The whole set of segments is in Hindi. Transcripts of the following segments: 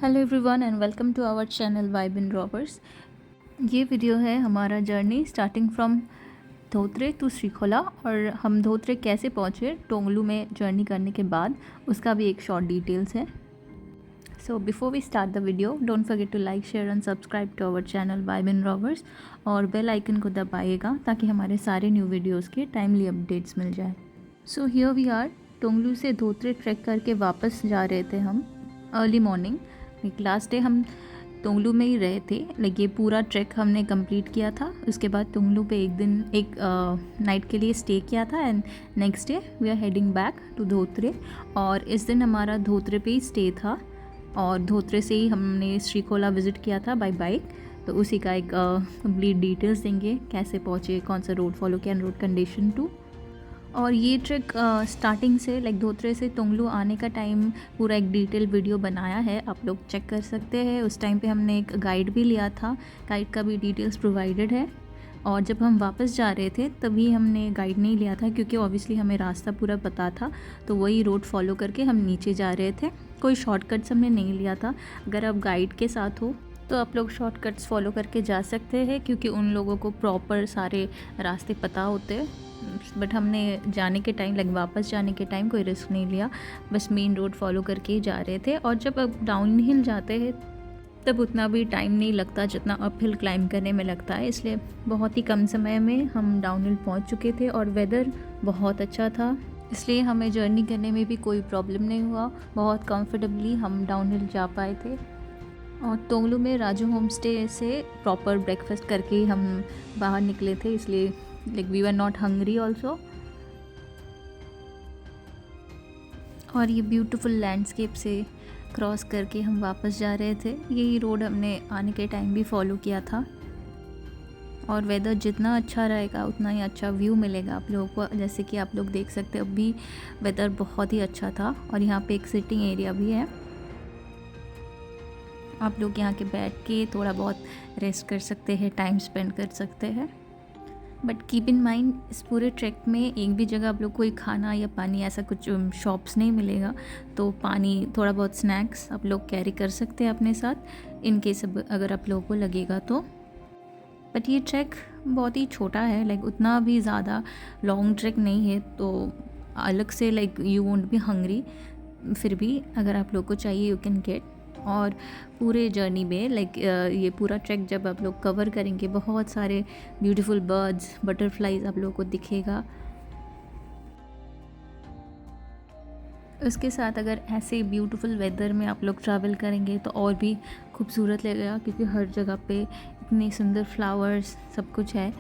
Hello everyone and welcome to our channel vibe in rovers. ये वीडियो है हमारा journey starting from Dhotrey to Srikhola और हम धोत्रे कैसे पहुँचे टोंगलू में जर्नी करने के बाद, उसका भी एक शॉर्ट डिटेल्स है। So before we start the video don't forget to like share and subscribe to our channel vibe in rovers और बेल आइकन को दबाइएगा ताकि हमारे सारे न्यू वीडियोज़ के टाइमली अपडेट्स मिल जाए। So here we are, Tonglu से धोत्रे ट्रैक करके वापस जा रहे थे हम अर्ली मॉर्निंग। लास्ट डे हम तोंगलू में ही रहे थे, लाइक ये पूरा ट्रैक हमने कंप्लीट किया था। उसके बाद तोंगलू पे एक नाइट के लिए स्टे किया था and next day we are heading back to Dhotrey. और इस दिन हमारा धोत्रे पे ही स्टे था और धोत्रे से ही हमने श्रीखोला विज़िट किया था बाय बाइक। तो उसी का एक कंप्लीट डिटेल्स देंगे, कैसे पहुँचे, कौन सा रोड फॉलो किया, रोड कंडीशन टू। और ये ट्रैक स्टार्टिंग से लाइक धोत्रे से तोंगलू आने का टाइम पूरा एक डिटेल वीडियो बनाया है, आप लोग चेक कर सकते हैं। उस टाइम पे हमने एक गाइड भी लिया था, गाइड का भी डिटेल्स प्रोवाइडेड है। और जब हम वापस जा रहे थे तभी हमने गाइड नहीं लिया था क्योंकि ऑब्वियसली हमें रास्ता पूरा पता था, तो वही रोड फॉलो करके हम नीचे जा रहे थे। कोई शॉर्टकट्स हमने नहीं लिया था। अगर आप गाइड के साथ हो तो आप लोग शॉर्टकट्स फॉलो करके जा सकते हैं क्योंकि उन लोगों को प्रॉपर सारे रास्ते पता होते हैं। बट हमने जाने के टाइम लाइक वापस जाने के टाइम कोई रिस्क नहीं लिया, बस मेन रोड फॉलो करके ही जा रहे थे। और जब अब डाउन हिल जाते हैं तब उतना भी टाइम नहीं लगता जितना अप हिल क्लाइंब करने में लगता है, इसलिए बहुत ही कम समय में हम डाउन हिल पहुँच चुके थे और वेदर बहुत अच्छा था, इसलिए हमें जर्नी करने में भी कोई प्रॉब्लम नहीं हुआ। बहुत कंफर्टेबली हम डाउन हिल जा पाए थे। और तोंगलू में राजू होम स्टे से प्रॉपर ब्रेकफास्ट करके ही हम बाहर निकले थे, इसलिए like we were not hungry also. और ये ब्यूटीफुल लैंडस्केप से क्रॉस करके हम वापस जा रहे थे। यही रोड हमने आने के टाइम भी फॉलो किया था। और वेदर जितना अच्छा रहेगा उतना ही अच्छा व्यू मिलेगा आप लोगों को। जैसे कि आप लोग देख सकते हैं अभी वेदर बहुत ही अच्छा था और यहाँ पे एक सिटिंग एरिया भी है, आप लोग यहाँ के बैठ के थोड़ा बहुत रेस्ट कर सकते हैं, टाइम स्पेंड कर सकते हैं। बट कीप इन माइंड इस पूरे ट्रैक में एक भी जगह आप लोग कोई खाना या पानी ऐसा कुछ शॉप्स नहीं मिलेगा, तो पानी थोड़ा बहुत स्नैक्स आप लोग कैरी कर सकते हैं अपने साथ इन केस अगर आप लोगों को लगेगा तो। बट ये ट्रैक बहुत ही छोटा है, लाइक उतना भी ज़्यादा लॉन्ग ट्रैक नहीं है, तो अलग से like you won't be hungry. फिर भी अगर आप लोग को चाहिए यू कैन गेट। और पूरे जर्नी में लाइक ये पूरा ट्रैक जब आप लोग कवर करेंगे बहुत सारे ब्यूटीफुल बर्ड्स, बटरफ्लाइज आप लोगों को दिखेगा। उसके साथ अगर ऐसे ब्यूटीफुल वेदर में आप लोग ट्रैवल करेंगे तो और भी खूबसूरत लगेगा क्योंकि हर जगह पे इतने सुंदर फ्लावर्स सब कुछ है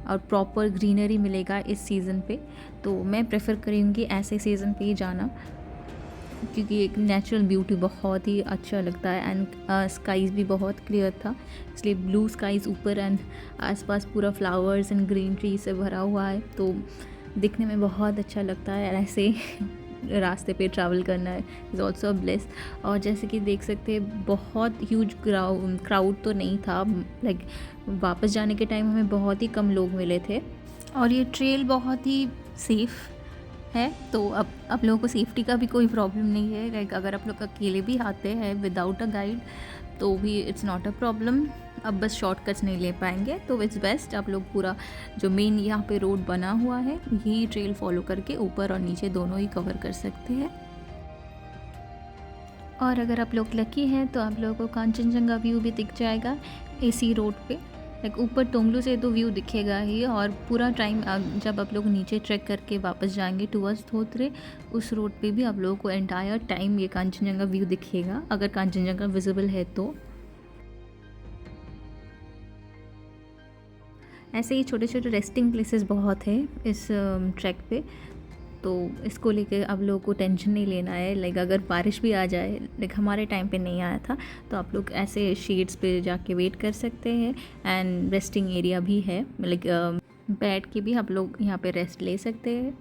और प्रॉपर ग्रीनरी मिलेगा इस सीज़न पे। तो मैं प्रेफर करूँगी ऐसे सीज़न पे ही जाना क्योंकि एक नेचुरल ब्यूटी बहुत ही अच्छा लगता है एंड स्काईज़ भी बहुत क्लियर था, इसलिए ब्लू स्काईज़ ऊपर एंड आसपास पूरा फ्लावर्स एंड ग्रीन ट्री से भरा हुआ है, तो दिखने में बहुत अच्छा लगता है। ऐसे रास्ते पे ट्रैवल करना है इज़ ऑल्सो ब्लेस। और जैसे कि देख सकते हैं बहुत ह्यूज क्राउड तो नहीं था, लाइक वापस जाने के टाइम हमें बहुत ही कम लोग मिले थे। और ये ट्रेल बहुत ही सेफ़ है, तो अब आप लोगों को सेफ्टी का भी कोई प्रॉब्लम नहीं है। लाइक अगर आप लोग अकेले भी आते हैं विदाउट अ गाइड तो भी इट्स नॉट अ प्रॉब्लम। अब बस शॉर्टकट्स नहीं ले पाएंगे तो इट्स बेस्ट आप लोग पूरा जो मेन यहाँ पे रोड बना हुआ है यही ट्रेल फॉलो करके ऊपर और नीचे दोनों ही कवर कर सकते हैं। और अगर आप लोग लकी हैं तो आप लोगों को कांचनजंगा व्यू भी दिख जाएगा इसी रोड पे। लाइक ऊपर टोंगलू से तो व्यू दिखेगा ही, और पूरा टाइम जब आप लोग नीचे ट्रैक करके वापस जाएंगे टुवर्ड्स धोत्रे उस रोड पे भी आप लोगों को एंटायर टाइम ये कांचनजंगा व्यू दिखेगा अगर कांचनजंगा विजिबल है तो। ऐसे ही छोटे छोटे रेस्टिंग प्लेसेस बहुत है इस ट्रैक पे, तो इसको लेके आप लोगों को टेंशन नहीं लेना है। लाइक अगर बारिश भी आ जाए, लाइक हमारे टाइम पे नहीं आया था, तो आप लोग ऐसे शेड्स पे जाके वेट कर सकते हैं एंड रेस्टिंग एरिया भी है, लाइक बैठ के भी आप लोग यहाँ पे रेस्ट ले सकते हैं।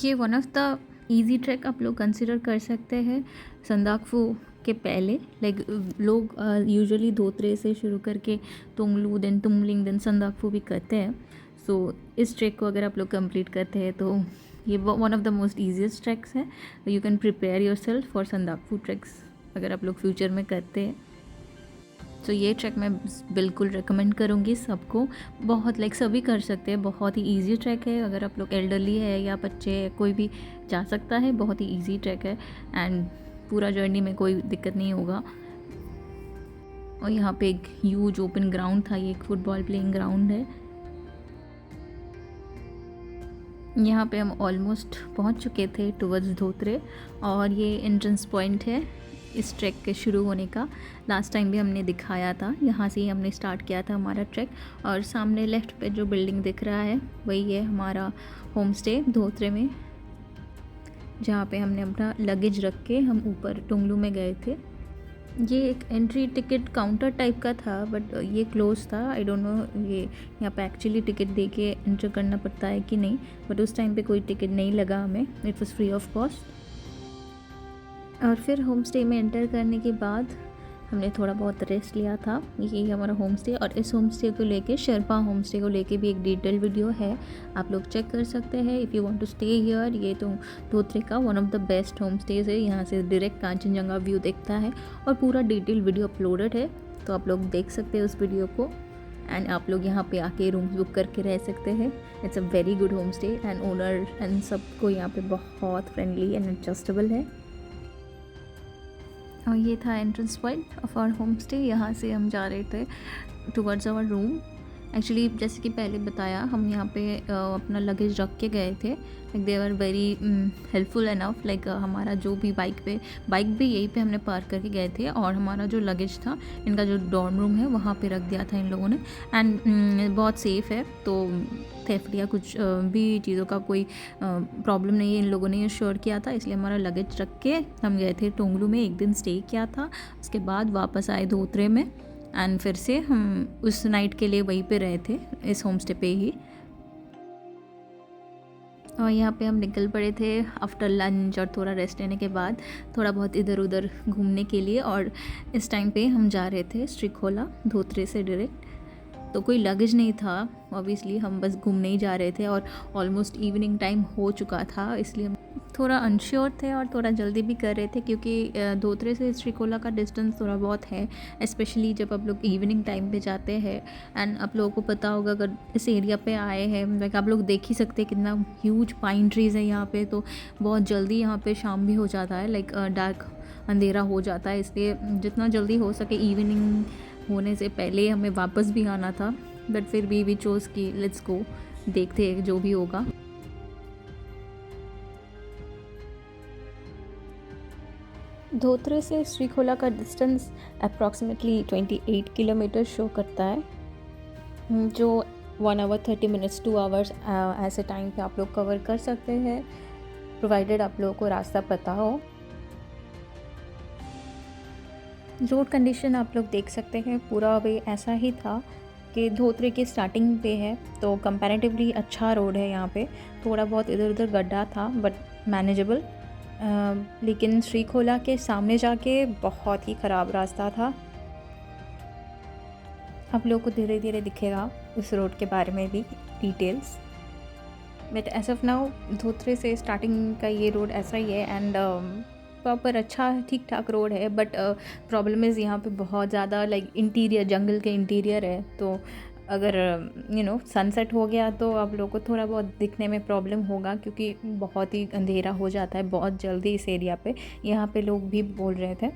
ये one of the easy track आप लोग कंसिडर कर सकते हैं संदाकफू के पहले। लाइक लोग यूजुअली धोत्रे से शुरू करके तोंगलू देन तुमलिंग देन संदाकफू भी करते हैं। सो इस ट्रैक को अगर आप लोग कंप्लीट करते हैं तो ये one of the most easiest tracks है। You can prepare yourself for Sandakphu tracks. अगर आप लोग फ्यूचर में करते हैं। तो ये ट्रैक मैं बिल्कुल रिकमेंड करूँगी सबको। बहुत लाइक सभी कर सकते हैं, बहुत ही इजी ट्रैक है। अगर आप लोग एल्डरली है या बच्चे है, कोई भी जा सकता है। बहुत ही इजी ट्रैक है एंड पूरा जर्नी में कोई दिक्कत नहीं होगा। और यहाँ पे एक ह्यूज ओपन ग्राउंड था, ये एक फुटबॉल प्लेइंग ग्राउंड है। यहाँ पे हम ऑलमोस्ट पहुँच चुके थे टुवर्ड्स धोत्रे, और ये एंट्रेंस पॉइंट है इस ट्रैक के शुरू होने का। लास्ट टाइम भी हमने दिखाया था, यहाँ से ही हमने स्टार्ट किया था हमारा ट्रैक। और सामने लेफ़्ट पे जो बिल्डिंग दिख रहा है वही है हमारा होम स्टे धोत्रे में, जहाँ पे हमने अपना लगेज रख के हम ऊपर टुंगलू में गए थे। ये एक एंट्री टिकट काउंटर टाइप का था, बट ये क्लोज था। आई डोंट नो ये यहाँ पे एक्चुअली टिकट दे के एंटर करना पड़ता है कि नहीं, बट उस टाइम पे कोई टिकट नहीं लगा हमें। It was free of cost. और फिर होम स्टे में एंटर करने के बाद हमने थोड़ा बहुत रेस्ट लिया था। यही हमारा होम स्टे, और इस होम स्टे को लेके, शेरपा होम स्टे को लेके भी एक डिटेल वीडियो है, आप लोग चेक कर सकते हैं if you want to stay here. ये तो धोत्रे का one of the best home stays है। यहाँ से डायरेक्ट कांचनजंगा व्यू दिखता है और पूरा डिटेल वीडियो अपलोडेड है, तो आप लोग देख सकते हैं उस वीडियो को। एंड आप लोग यहाँ पे आके रूम्स बुक करके रह सकते हैं। It's a very good home stay and owner and सबको यहाँ पे बहुत फ्रेंडली एंड एडजस्टेबल है। और ये था entrance point of our home stay. यहाँ से हम जा रहे थे टुवर्ड्स आवर रूम। एक्चुअली जैसे कि पहले बताया, हम यहाँ पे अपना लगेज रख के गए थे। Like they are very helpful enough. Like हमारा जो भी बाइक भी यहीं पे हमने पार्क करके गए थे, और हमारा जो लगेज था, इनका जो डॉर्म रूम है वहाँ पे रख दिया था इन लोगों ने। एंड बहुत सेफ़ है, तो थेफ्ट या कुछ भी चीज़ों का कोई प्रॉब्लम नहीं है, इन लोगों ने इंश्योर किया था। इसलिए हमारा लगेज रख के हम गए थे टोंगलू में, एक दिन स्टे किया था। उसके बाद वापस आए धोत्रे में, एंड फिर से हम उस नाइट के लिए वहीं पे रहे थे, इस होम स्टे पे ही। और यहाँ पे हम निकल पड़े थे आफ्टर लंच और थोड़ा रेस्ट लेने के बाद, थोड़ा बहुत इधर उधर घूमने के लिए। और इस टाइम पे हम जा रहे थे श्रीखोला धोत्रे से डायरेक्ट। तो कोई लगेज नहीं था, ऑब्वियसली हम बस घूमने ही जा रहे थे, और ऑलमोस्ट इवनिंग टाइम हो चुका था, इसलिए हम थोड़ा अनश्योर थे और थोड़ा जल्दी भी कर रहे थे, क्योंकि धोत्रे से श्रीखोला का डिस्टेंस थोड़ा बहुत है, स्पेशली जब आप लोग इवनिंग टाइम पे जाते हैं। एंड आप लोगों को पता होगा, अगर इस एरिया पे आए हैं, लाइक आप लोग देख ही सकते हैं कितना ह्यूज पाइन ट्रीज़ है यहाँ पे, तो बहुत जल्दी यहाँ पे शाम भी हो जाता है, लाइक डार्क अंधेरा हो जाता है। इसलिए जितना जल्दी हो सके इवनिंग होने से पहले हमें वापस भी आना था, बट फिर भी वी चोज़ कि लेट्स गो, देखते हैं जो भी होगा। धोत्रे से श्रीखोला का डिस्टेंस अप्रॉक्सीमेटली 28 किलोमीटर शो करता है, जो 1 आवर 30 मिनट्स 2 आवर्स ऐसे टाइम पे आप लोग कवर कर सकते हैं, प्रोवाइडेड आप लोगों को रास्ता पता हो। रोड कंडीशन आप लोग देख सकते हैं, पूरा वे ऐसा ही था कि धोत्रे की स्टार्टिंग पे है, तो कंपैरेटिवली अच्छा रोड है यहाँ पे। थोड़ा बहुत इधर उधर गड्ढा था, बट मैनेजेबल। लेकिन श्रीखोला के सामने जाके बहुत ही ख़राब रास्ता था। आप लोगों को धीरे धीरे दिखेगा उस रोड के बारे में भी details, but as of now Dhotrey से स्टार्टिंग का ये रोड ऐसा ही है। एंड प्रॉपर अच्छा ठीक ठाक रोड है, बट प्रॉब्लम इज़ यहाँ पे बहुत ज़्यादा लाइक इंटीरियर, जंगल के इंटीरियर है, तो अगर सनसेट हो गया तो आप लोगों को थोड़ा बहुत दिखने में प्रॉब्लम होगा, क्योंकि बहुत ही अंधेरा हो जाता है बहुत जल्दी इस एरिया पे। यहाँ पे लोग भी बोल रहे थे।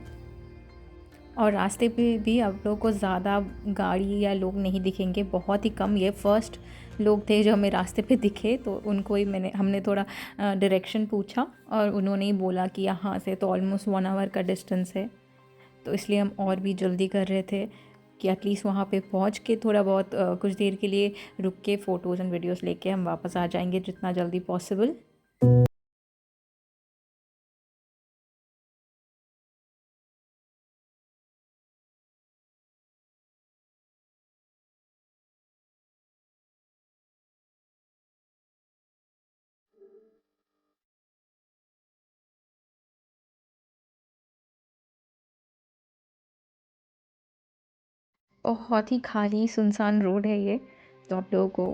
और रास्ते पे भी आप लोगों को ज़्यादा गाड़ी या लोग नहीं दिखेंगे, बहुत ही कम। ये फर्स्ट लोग थे जो हमें रास्ते पे दिखे, तो उनको ही हमने थोड़ा डायरेक्शन पूछा, और उन्होंने ही बोला कि यहाँ से तो ऑलमोस्ट 1 आवर का डिस्टेंस है। तो इसलिए हम और भी जल्दी कर रहे थे कि एटलीस्ट वहाँ पे पहुँच के थोड़ा बहुत कुछ देर के लिए रुक के फ़ोटोज़ एंड वीडियोज़ लेके हम वापस आ जाएंगे जितना जल्दी पॉसिबल। बहुत ही खाली सुनसान रोड है ये, तो आप लोगों को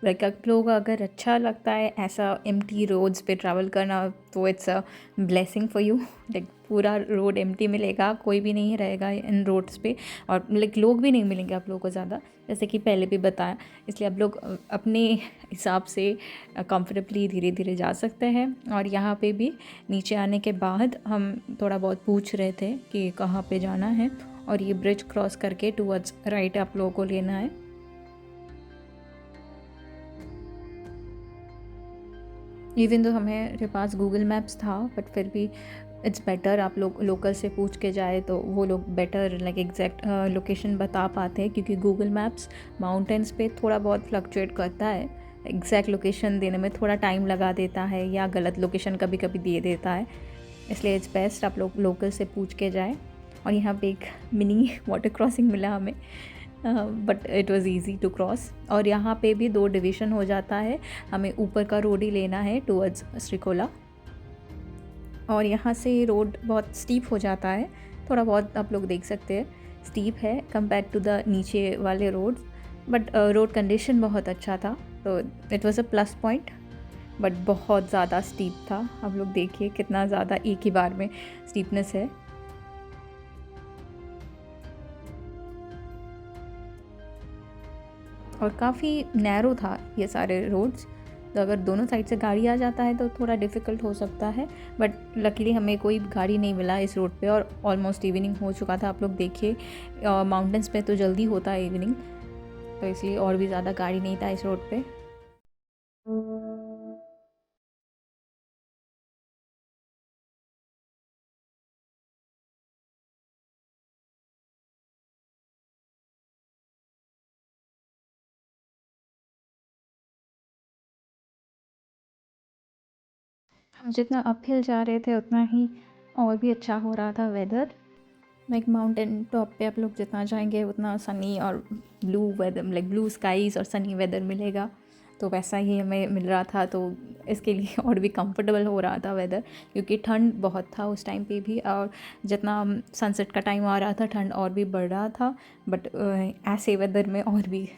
लाइक आप लोग अगर अच्छा लगता है ऐसा एम्प्टी रोड्स पे ट्रैवल करना तो it's a blessing for you. Like पूरा रोड एम्प्टी मिलेगा, कोई भी नहीं रहेगा इन रोड्स पे, और लाइक लोग भी नहीं मिलेंगे आप लोगों को ज़्यादा, जैसे कि पहले भी बताया। इसलिए आप लोग अपने हिसाब से कंफर्टेबली धीरे धीरे जा सकते हैं। और यहाँ पे भी नीचे आने के बाद हम थोड़ा बहुत पूछ रहे थे कि कहाँ पे जाना है, और ये ब्रिज क्रॉस करके टूवर्ड्स राइट आप लोगों को लेना है। इवन तो हमारे पास गूगल मैप्स था, बट फिर भी इट्स बेटर आप लोग लोकल से पूछ के जाए तो वो लोग बेटर लाइक एग्जैक्ट लोकेशन बता पाते हैं, क्योंकि गूगल मैप्स माउंटेन्स पे थोड़ा बहुत फ्लक्चुएट करता है, एग्जैक्ट लोकेशन देने में थोड़ा टाइम लगा देता है या गलत लोकेशन कभी कभी दे देता है। इसलिए इट्स बेस्ट आप लोग लोकल से पूछ के जाए। और यहाँ पे एक मिनी वाटर क्रॉसिंग मिला हमें, but it was easy to cross. और यहाँ पे भी 2 डिवीज़न हो जाता है, हमें ऊपर का रोड ही लेना है टुवर्ड्स श्रीखोला, और यहाँ से रोड बहुत स्टीप हो जाता है, थोड़ा बहुत आप लोग देख सकते हैं स्टीप है कंपेयर टू द नीचे वाले रोड्स, बट रोड कंडीशन बहुत अच्छा था, तो it was a plus point. But बहुत ज़्यादा स्टीप था, आप लोग देखिए कितना ज़्यादा एक ही बार में स्टीपनेस है। और काफ़ी नैरो था ये सारे रोड्स, तो अगर दोनों साइड से गाड़ी आ जाता है तो थोड़ा डिफ़िकल्ट हो सकता है, बट लकीली हमें कोई गाड़ी नहीं मिला इस रोड पे, और ऑलमोस्ट इवनिंग हो चुका था। आप लोग देखिए माउंटेन्स पे तो जल्दी होता है इवनिंग, तो इसलिए और भी ज़्यादा गाड़ी नहीं था इस रोड पे। हम जितना अपहिल जा रहे थे उतना ही और भी अच्छा हो रहा था वेदर। लाइक माउंटेन टॉप पे आप लोग जितना जाएंगे उतना सनी और blue weather, like blue skies और सनी वेदर मिलेगा, तो वैसा ही हमें मिल रहा था, तो इसके लिए और भी कंफर्टेबल हो रहा था वेदर, क्योंकि ठंड बहुत था उस टाइम पे भी, और जितना सनसेट का टाइम आ रहा था ठंड और भी बढ़ रहा था। बट ऐसे वेदर में और भी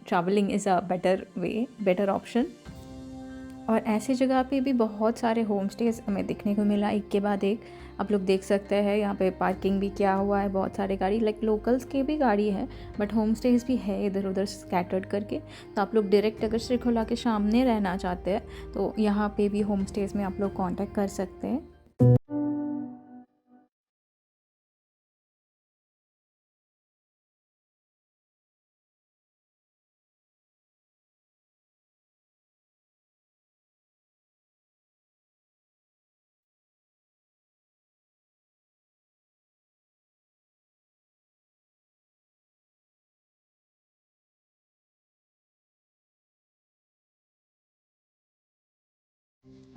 travelling is a better way, better option. और ऐसी जगह पे भी बहुत सारे होम स्टेज़ हमें देखने को मिला, एक के बाद एक। आप लोग देख सकते हैं यहाँ पे पार्किंग भी किया हुआ है, बहुत सारे गाड़ी, लाइक लोकल्स के भी गाड़ी है, बट होम स्टेज़ भी है इधर उधर स्कैटर्ड करके। तो आप लोग डायरेक्ट अगर श्रीखोला के सामने रहना चाहते हैं तो यहाँ पे भी होम स्टेज़ में आप लोग कॉन्टैक्ट कर सकते हैं।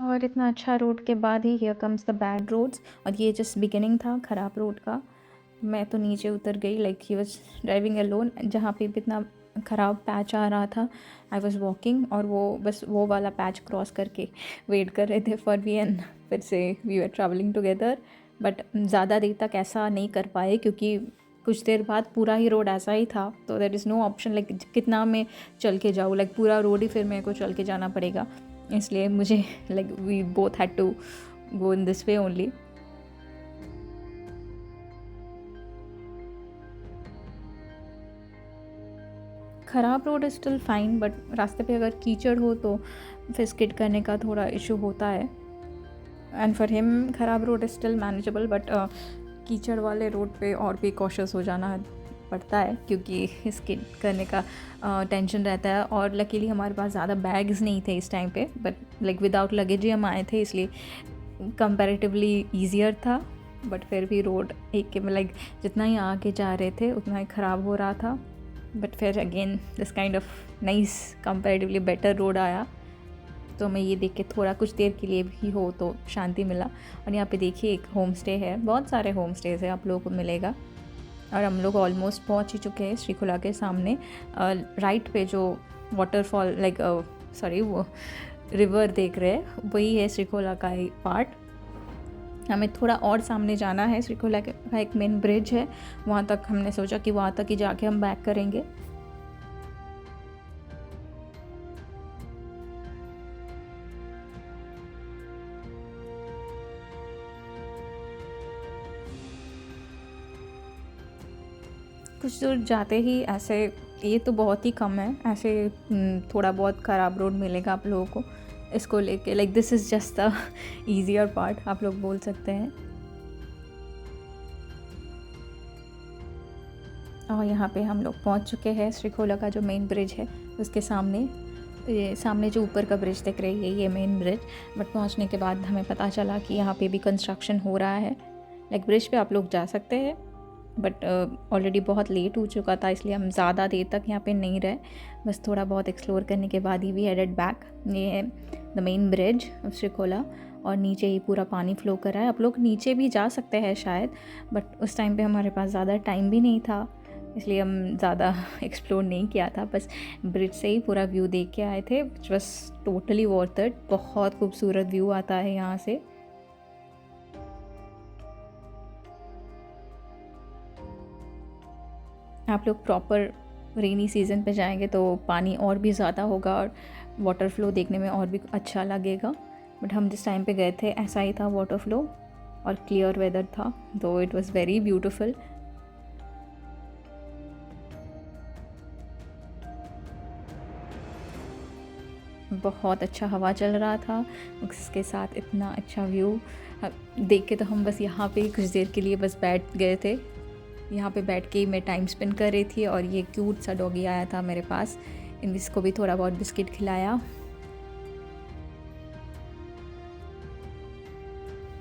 और इतना अच्छा रोड के बाद ही here comes the bad roads, और ये जस्ट बिगिनिंग था ख़राब रोड का। मैं तो नीचे उतर गई, like he was driving alone, जहाँ पे भी इतना ख़राब पैच आ रहा था आई वॉज वॉकिंग, और वो बस वो वाला पैच क्रॉस करके वेट कर रहे थे फॉर वी, एंड फिर से we are travelling together. But ज़्यादा देर तक ऐसा नहीं कर पाए, क्योंकि कुछ देर बाद पूरा ही रोड ऐसा ही था, तो there is no option like कितना मैं चल के जाऊँ, लाइक पूरा रोड ही फिर मेरे को चल के जाना पड़ेगा। इसलिए मुझे like we both had to go in this way only. ख़राब road is still fine, but रास्ते पे अगर कीचड़ हो तो फिर स्किड करने का थोड़ा इशू होता है। एंड फॉर हिम ख़राब road is still manageable, but कीचड़ वाले रोड पे और भी कॉशियस हो जाना पड़ता है, क्योंकि स्किड करने का टेंशन रहता है। और लकीली हमारे पास ज़्यादा बैग्स नहीं थे इस टाइम पे, बट लाइक विदाउट लगेज ही हम आए थे, इसलिए कंपैरेटिवली ईजियर था। बट फिर भी रोड एक के लाइक जितना ही आगे जा रहे थे उतना ही ख़राब हो रहा था। बट फिर again this kind of nice comparatively better road आया, तो मैं ये देख के थोड़ा कुछ देर के लिए भी हो तो शांति मिला। और यहाँ पे देखिए एक होम स्टे है, बहुत सारे होम स्टेज़ है आप लोगों को मिलेगा। और हम लोग ऑलमोस्ट पहुँच ही चुके हैं श्रीखोला के सामने। राइट पे जो वाटरफॉल लाइक सॉरी वो रिवर देख रहे हैं वही है श्रीखोला का एक पार्ट। हमें थोड़ा और सामने जाना है, श्रीखोला का एक मेन ब्रिज है, वहाँ तक हमने सोचा कि वहाँ तक ही जाके हम बैक करेंगे। कुछ दूर जाते ही ऐसे, ये तो बहुत ही कम है, ऐसे थोड़ा बहुत ख़राब रोड मिलेगा आप लोगों को इसको लेके। Like this is just the easier part आप लोग बोल सकते हैं। और यहाँ पे हम लोग पहुँच चुके हैं श्रीखोला का जो मेन ब्रिज है उसके सामने। ये सामने जो ऊपर का ब्रिज दिख रही है ये मेन ब्रिज। बट पहुँचने के बाद हमें पता चला कि यहाँ पे भी कंस्ट्रक्शन हो रहा है। लाइक ब्रिज पे आप लोग जा सकते हैं बट ऑलरेडी बहुत लेट हो चुका था, इसलिए हम ज़्यादा देर तक यहाँ पे नहीं रहे। बस थोड़ा बहुत एक्सप्लोर करने के बाद ही वी हेडेड बैक। ये है the main bridge of Srikhola और नीचे ही पूरा पानी फ्लो कर रहा है। आप लोग नीचे भी जा सकते हैं शायद, बट उस टाइम पे हमारे पास ज़्यादा टाइम भी नहीं था, इसलिए हम ज़्यादा एक्सप्लोर नहीं किया था। बस ब्रिज से ही पूरा व्यू देख के आए थे, which was totally worth it. बहुत खूबसूरत व्यू आता है यहाँ से। आप लोग प्रॉपर रेनी सीज़न पे जाएंगे तो पानी और भी ज़्यादा होगा और वाटर फ्लो देखने में और भी अच्छा लगेगा। बट हम जिस टाइम पे गए थे ऐसा ही था वाटर फ्लो और क्लियर वेदर था, तो इट वाज वेरी ब्यूटीफुल। बहुत अच्छा हवा चल रहा था, उसके साथ इतना अच्छा व्यू देख के तो हम बस यहाँ पे कुछ देर के लिए बस बैठ गए थे। यहाँ पे बैठ के मैं टाइम स्पेंड कर रही थी और ये क्यूट सा डॉगी आया था मेरे पास, इसको भी थोड़ा बहुत बिस्किट खिलाया।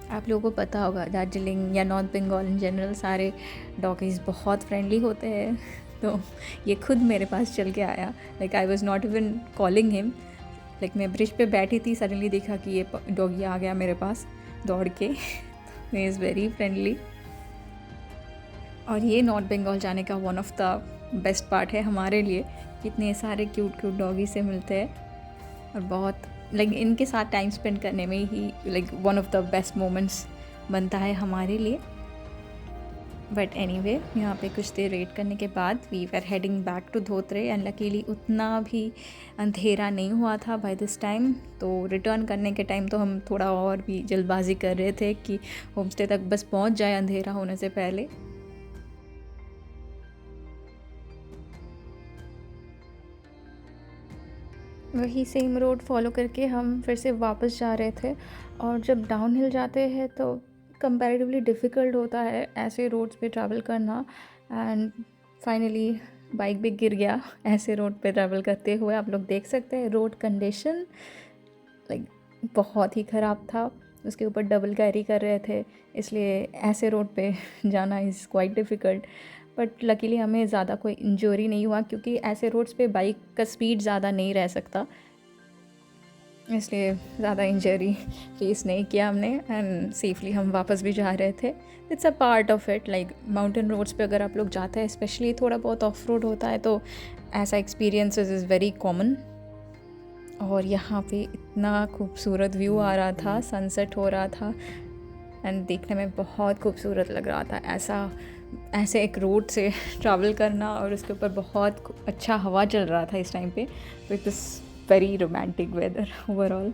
आप लोगों को पता होगा दार्जिलिंग या नॉर्थ बंगाल इन जनरल सारे डॉगीज़ बहुत फ्रेंडली होते हैं। तो ये खुद मेरे पास चल के आया। Like I was not even calling him. Like मैं ब्रिज पे बैठी थी, सडनली देखा कि ये डॉगी आ गया मेरे पास दौड़ के। He is very friendly. और ये नॉर्थ बंगाल जाने का one of the best part है हमारे लिए, कितने सारे क्यूट क्यूट डॉगी से मिलते हैं और बहुत लाइक इनके साथ टाइम स्पेंड करने में ही like one of the best moments बनता है हमारे लिए। बट एनीवे यहाँ पे कुछ देर वेट करने के बाद we were heading back to Dhotrey and luckily उतना भी अंधेरा नहीं हुआ था बाय दिस टाइम। तो रिटर्न करने के टाइम तो हम थोड़ा और भी जल्दबाजी कर रहे थे कि होम स्टे तक बस पहुँच जाए अंधेरा होने से पहले। वही सेम रोड फॉलो करके हम फिर से वापस जा रहे थे। और जब डाउन हिल जाते हैं तो कंपैरेटिवली डिफ़िकल्ट होता है ऐसे रोड्स पे ट्रैवल करना। एंड फाइनली बाइक भी गिर गया ऐसे रोड पे ट्रैवल करते हुए। आप लोग देख सकते हैं रोड कंडीशन लाइक बहुत ही ख़राब था। उसके ऊपर डबल कैरी कर रहे थे, इसलिए ऐसे रोड पे जाना is quite difficult. But luckily हमें ज़्यादा कोई इंजरी नहीं हुआ, क्योंकि ऐसे रोड्स पे बाइक का स्पीड ज़्यादा नहीं रह सकता, इसलिए ज़्यादा इंजरी फेस नहीं किया हमने। एंड सेफली हम वापस भी जा रहे थे। It's a part of it. Like mountain roads पे अगर आप लोग जाते हैं, स्पेशली थोड़ा बहुत ऑफ रोड होता है, तो ऐसा एक्सपीरियंस इज़ वेरी कॉमन। और यहाँ पे इतना खूबसूरत व्यू आ रहा था, सनसेट हो रहा था एंड देखने में बहुत खूबसूरत लग रहा था। ऐसे एक रोड से ट्रैवल करना और उसके ऊपर बहुत अच्छा हवा चल रहा था इस टाइम पे, with this very romantic weather overall.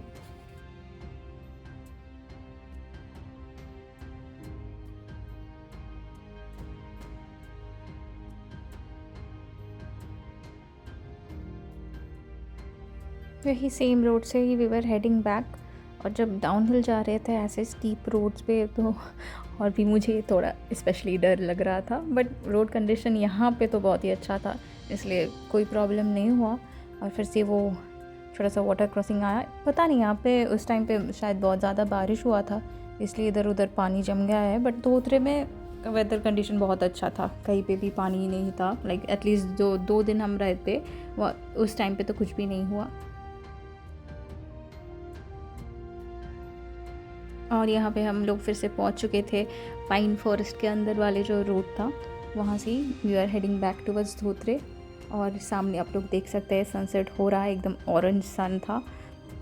वही सेम रोड से ही वी वर हेडिंग बैक। और जब डाउन हिल जा रहे थे ऐसे स्टीप रोड्स पे, तो और भी मुझे थोड़ा स्पेशली डर लग रहा था। बट रोड कंडीशन यहाँ पे तो बहुत ही अच्छा था, इसलिए कोई प्रॉब्लम नहीं हुआ। और फिर से वो छोटा सा वाटर क्रॉसिंग आया। पता नहीं यहाँ पे उस टाइम पे शायद बहुत ज़्यादा बारिश हुआ था, इसलिए इधर उधर पानी जम गया है। बट धोत्रे में वेदर कंडीशन बहुत अच्छा था, कहीं पे भी पानी नहीं था। लाइक एटलीस्ट जो 2 दिन हम रहे थे उस टाइम पे तो कुछ भी नहीं हुआ। और यहाँ पे हम लोग फिर से पहुँच चुके थे पाइन फॉरेस्ट के अंदर वाले जो रोड था, वहाँ से we are heading back towards Dhotrey. और सामने आप लोग देख सकते हैं सनसेट हो रहा है, एकदम ऑरेंज सन था,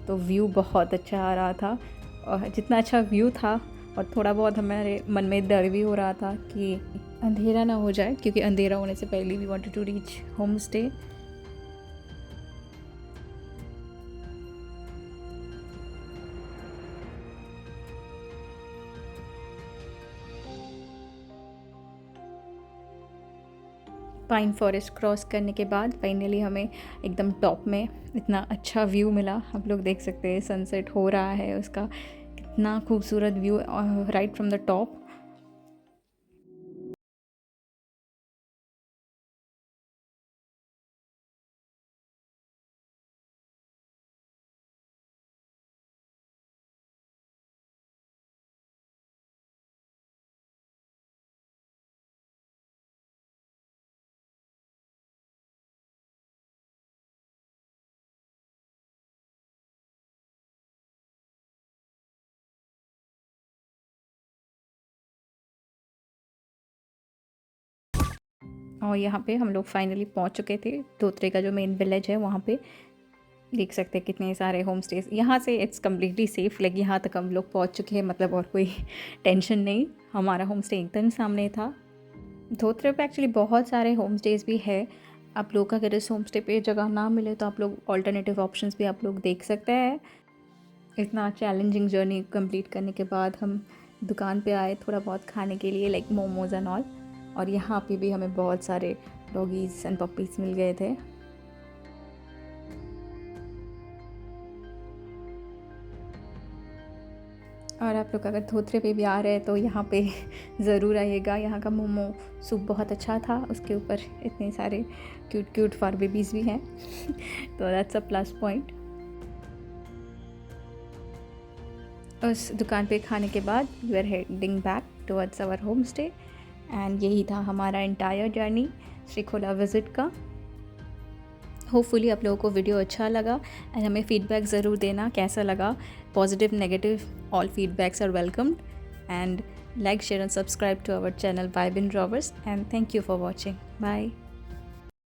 तो व्यू बहुत अच्छा आ रहा था। और जितना अच्छा व्यू था और थोड़ा बहुत हमारे मन में डर भी हो रहा था कि अंधेरा ना हो जाए, क्योंकि अंधेरा होने से पहले we wanted to reach home stay. Pine forest cross करने के बाद फाइनली हमें एकदम टॉप में इतना अच्छा व्यू मिला। आप लोग देख सकते हैं सनसेट हो रहा है, उसका कितना खूबसूरत view right from the top. और यहाँ पे हम लोग फाइनली पहुँच चुके थे। धोत्रे का जो मेन विलेज है वहाँ पे देख सकते हैं कितने सारे होम स्टेज। यहाँ से इट्स कम्प्लीटली सेफ़, लाइक यहाँ तक हम लोग पहुँच चुके हैं, मतलब और कोई टेंशन नहीं। हमारा होम स्टे एकदम सामने था। धोत्रे पे एक्चुअली बहुत सारे होम स्टेज भी है। आप लोग अगर इस होम स्टे पे जगह ना मिले तो आप लोग ऑल्टरनेटिव ऑप्शंस भी आप लोग देख सकते हैं। इतना चैलेंजिंग जर्नी कंप्लीट करने के बाद हम दुकान पे आए थोड़ा बहुत खाने के लिए, लाइक मोमोज़ एंड ऑल। और यहाँ पे भी हमें बहुत सारे डॉगीज़ एंड पपीज़ मिल गए थे। और आप लोग अगर धोत्रे पे भी आ रहे हैं तो यहाँ पे ज़रूर आइएगा। यहाँ का मोमो सूप बहुत अच्छा था, उसके ऊपर इतने सारे क्यूट क्यूट फर बेबीज़ भी हैं तो दैट्स अ प्लस पॉइंट। उस दुकान पे खाने के बाद we are heading back towards our home stay and यही था हमारा एंटायर जर्नी श्रीखोला विज़िट का। होपफुली आप लोगों को वीडियो अच्छा लगा एंड हमें फीडबैक ज़रूर देना कैसा लगा। Positive negative all feedbacks are welcomed and like, share and subscribe to our channel Vibe in Rovers, and thank you for watching. Bye.